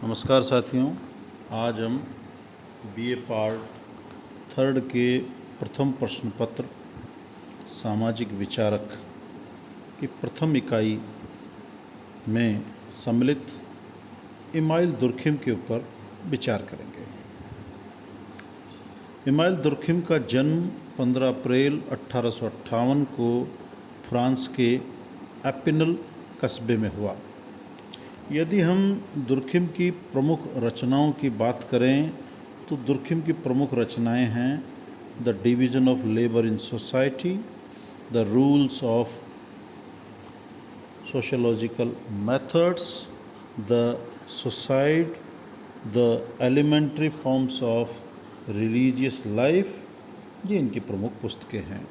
नमस्कार साथियों, आज हम बीए पार्ट 3 के प्रथम प्रश्न पत्र सामाजिक विचारक की प्रथम इकाई में सम्मिलित इमाइल दुर्खिम के ऊपर विचार करेंगे। इमाइल दुर्खिम का जन्म 15 अप्रैल 1858 को फ्रांस के एपिनल कस्बे में हुआ। यदि हम दुर्खिम की प्रमुख रचनाओं की बात करें तो दुर्खिम की प्रमुख रचनाएं हैं the division of labour in society, the rules of sociological methods, the suicide, the elementary forms of religious life, ये इनकी प्रमुख पुस्तकें हैं।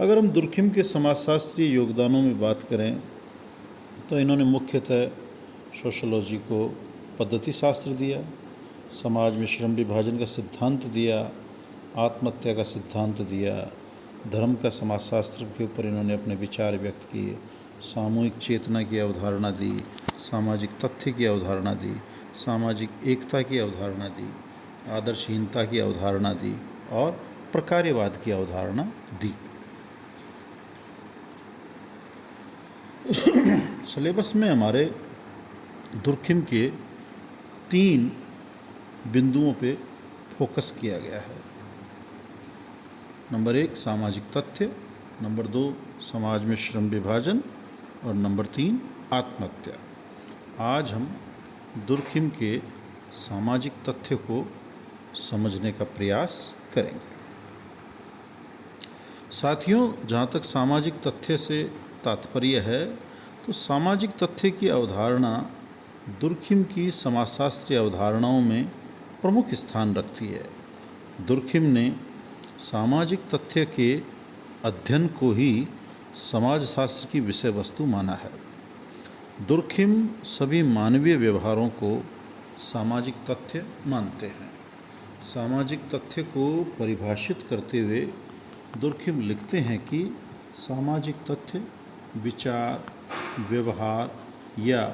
अगर हम दुर्खिम के समाजशास्त्रीय योगदानों में बात करें तो इन्होंने मुख्यतः सोशोलॉजी को पद्धति शास्त्र दिया, समाज में श्रम विभाजन का सिद्धांत दिया, आत्महत्या का सिद्धांत दिया, धर्म का समाजशास्त्र के ऊपर इन्होंने अपने विचार व्यक्त किए, सामूहिक चेतना की अवधारणा दी, सामाजिक तथ्य की अवधारणा दी, सामाजिक एकता की अवधारणा दी, आदर्शहीनता की अवधारणा दी और प्रकार्यवाद की अवधारणा दी। सिलेबस में हमारे दुर्खिम के 3 बिंदुओं पे फोकस किया गया है। नंबर 1 सामाजिक तथ्य, नंबर 2 समाज में श्रम विभाजन और नंबर 3 आत्महत्या। आज हम दुर्खिम के सामाजिक तथ्य को समझने का प्रयास करेंगे। साथियों, जहाँ तक सामाजिक तथ्य से तात्पर्य है तो सामाजिक तथ्य की अवधारणा दुर्खिम की समाजशास्त्रीय अवधारणाओं में प्रमुख स्थान रखती है। दुर्खिम ने सामाजिक तथ्य के अध्ययन को ही समाजशास्त्र की विषय वस्तु माना है। दुर्खिम सभी मानवीय व्यवहारों को सामाजिक तथ्य मानते हैं। सामाजिक तथ्य को परिभाषित करते हुए दुर्खिम लिखते हैं कि सामाजिक तथ्य विचार, व्यवहार या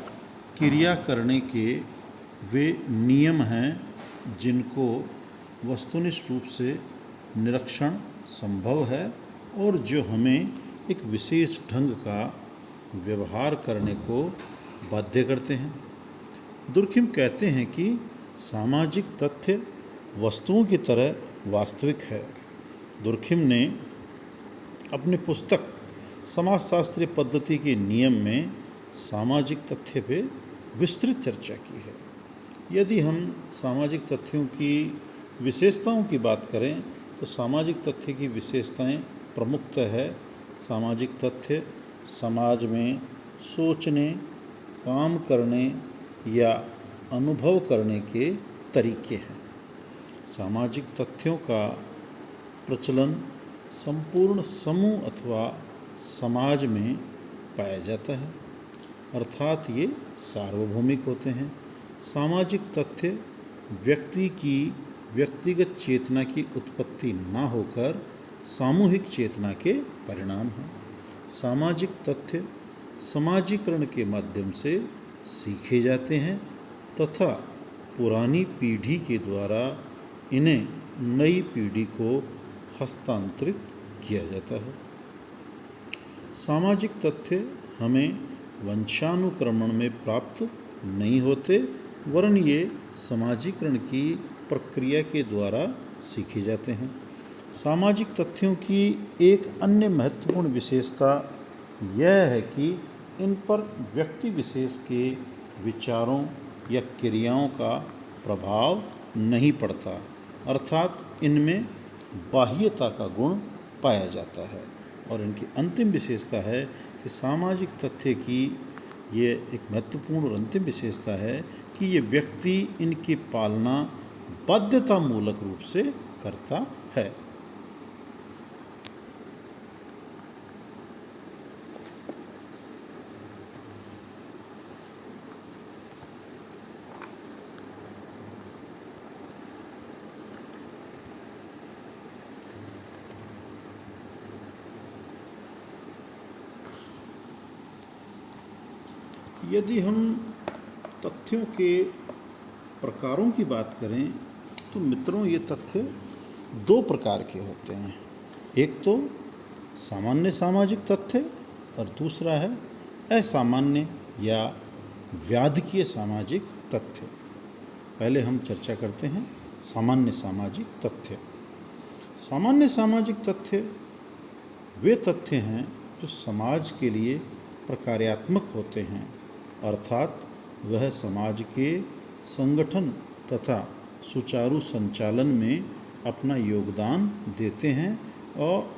क्रिया करने के वे नियम हैं जिनको वस्तुनिष्ठ रूप से निरीक्षण संभव है और जो हमें एक विशेष ढंग का व्यवहार करने को बाध्य करते हैं। दुर्खिम कहते हैं कि सामाजिक तथ्य वस्तुओं की तरह वास्तविक है। दुर्खिम ने अपनी पुस्तक समाजशास्त्रीय पद्धति के नियम में सामाजिक तथ्य पे विस्तृत चर्चा की है। यदि हम सामाजिक तथ्यों की विशेषताओं की बात करें तो सामाजिक तथ्य की विशेषताएं प्रमुखतः है सामाजिक तथ्य समाज में सोचने, काम करने या अनुभव करने के तरीके हैं। सामाजिक तथ्यों का प्रचलन संपूर्ण समूह अथवा समाज में पाया जाता है, अर्थात ये सार्वभौमिक होते हैं। सामाजिक तथ्य व्यक्ति की व्यक्तिगत चेतना की उत्पत्ति न होकर सामूहिक चेतना के परिणाम हैं। सामाजिक तथ्य समाजीकरण के माध्यम से सीखे जाते हैं तथा पुरानी पीढ़ी के द्वारा इन्हें नई पीढ़ी को हस्तांतरित किया जाता है। सामाजिक तथ्य हमें वंशानुक्रमण में प्राप्त नहीं होते वरन ये समाजीकरण की प्रक्रिया के द्वारा सीखे जाते हैं। सामाजिक तथ्यों की एक अन्य महत्वपूर्ण विशेषता यह है कि इन पर व्यक्ति विशेष के विचारों या क्रियाओं का प्रभाव नहीं पड़ता, अर्थात इनमें बाह्यता का गुण पाया जाता है। और इनकी अंतिम विशेषता है कि सामाजिक तथ्य की ये एक महत्वपूर्ण और अंतिम विशेषता है कि ये व्यक्ति इनकी पालना बाध्यतामूलक रूप से करता है। यदि हम तथ्यों के प्रकारों की बात करें तो मित्रों ये तथ्य दो प्रकार के होते हैं। एक तो सामान्य सामाजिक तथ्य और दूसरा है असामान्य या व्याधिकीय सामाजिक तथ्य। पहले हम चर्चा करते हैं सामान्य सामाजिक तथ्य। सामान्य सामाजिक तथ्य वे तथ्य हैं जो समाज के लिए प्रकार्यात्मक होते हैं, अर्थात वह समाज के संगठन तथा सुचारू संचालन में अपना योगदान देते हैं, और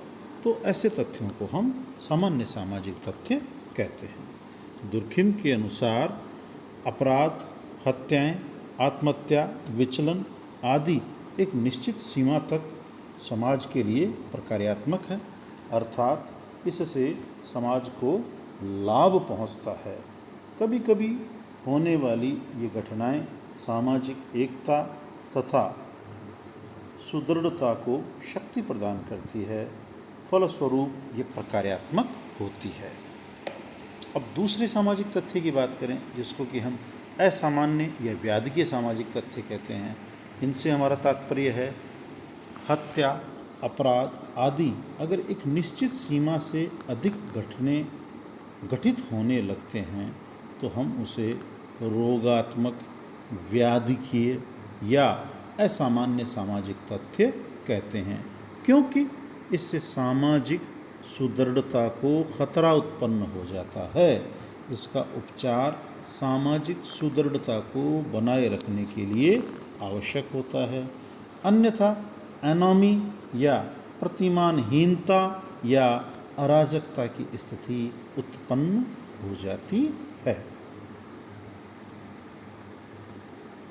तो ऐसे तथ्यों को हम सामान्य सामाजिक तथ्य कहते हैं। दुर्खिम के अनुसार अपराध, हत्याएं, आत्महत्या, विचलन आदि एक निश्चित सीमा तक समाज के लिए प्रकार्यात्मक है, अर्थात इससे समाज को लाभ पहुंचता है। कभी कभी होने वाली ये घटनाएं सामाजिक एकता तथा सुदृढ़ता को शक्ति प्रदान करती है, फलस्वरूप ये प्रकार्यात्मक होती है। अब दूसरे सामाजिक तथ्य की बात करें, जिसको कि हम असामान्य या व्याधिकीय सामाजिक तथ्य कहते हैं। इनसे हमारा तात्पर्य है हत्या, अपराध आदि अगर एक निश्चित सीमा से अधिक घटने घटित होने लगते हैं तो हम उसे रोगात्मक, व्याधिकीय या असामान्य सामाजिक तथ्य कहते हैं, क्योंकि इससे सामाजिक सुदृढ़ता को खतरा उत्पन्न हो जाता है। इसका उपचार सामाजिक सुदृढ़ता को बनाए रखने के लिए आवश्यक होता है, अन्यथा एनोमी या प्रतिमानहीनता या अराजकता की स्थिति उत्पन्न हो जाती है।